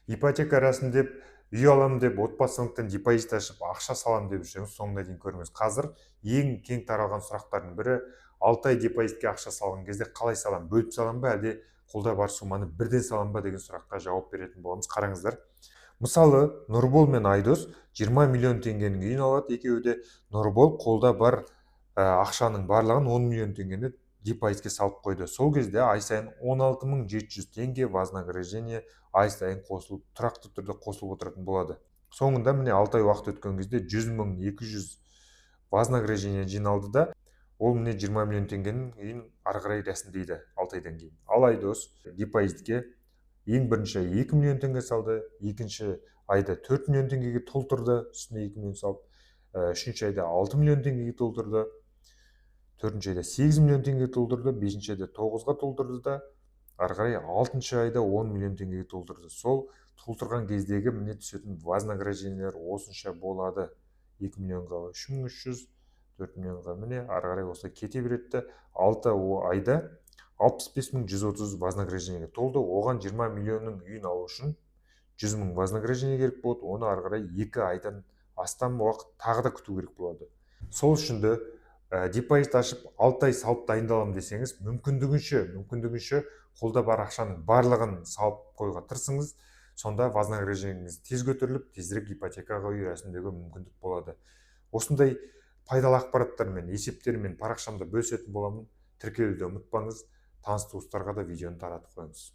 ипотека рәсімдеп, үй алам деп, отбасылықтан депозит ашып, ақша салам деп жүрсеңіз, соңына дейін көріңіз. Қазір ең кең таралған сұрақтардың бірі, 6 ай депозитке ақша салған кезде қалай салам? Бөліп салам ба, әлде қолда бар сумманы бірден салам ба деген сұраққа жауап беретін боламыз. Қараңыздар. Мысалы, Нұрбол мен Айдос 20 миллион теңгенің үйін алады. Екеуі де Нұрбол қолда бар ақшаның барлығын 10 миллион теңгені депозитке салып қойды. Сол кезде ай сайын 16.700 теңге вознаграждение ай сайын қосылып, тұрақты түрде қосылып отыратын болады. Соңында міне 6 ай уақыт өткен кезде 100.200 вознаграждение жиналды да, ол міне 20 миллион теңгенің үйін ары қарай рәсімдейді 6 айдан кейін. Ал Айдос депозитке ең бірінші 2 миллион теңге салды, екінші айда 4 миллион теңгеге толтырды, үстіне 2 миллион салып, үшінші айда 6 миллион теңгеге толтырды, төртінші айда 8 миллион теңгеге толтырды, бесінші айда 9-ға толтырды да, ары қарай 6-шы айда 10 миллион теңгеге толтырды. Сол толтырған кездегі міне түсетін вознаграждениелер осынша болады. 2 миллионға 3300, 4 миллионға міне ары қарай осылай кете береді. 6 айда 65.130 вознаграждениеге толды. Оған 20 миллионның үйін алу үшін 100.000 вознаграждение керек болады. Оны ары қарай 2 айдан астам уақыт тағы да күту керек болады. Сол үшін де депозит ашып 6 ай салып дайындаламын десеңіз, мүмкіндігінше қолда бар ақшаның барлығын салып қойға тырысыңыз. Сонда вознаграждениеңіз тез көтеріліп, тезірек ипотекаға үй рәсімдеуге мүмкіндік болады. Осындай пайдалы ақпараттармен, есептермен парақшамда бөлісетін боламын. Тіркелуді ұмытпаңыз. Таныс туыстарға да видеоны таратып қойыңыз.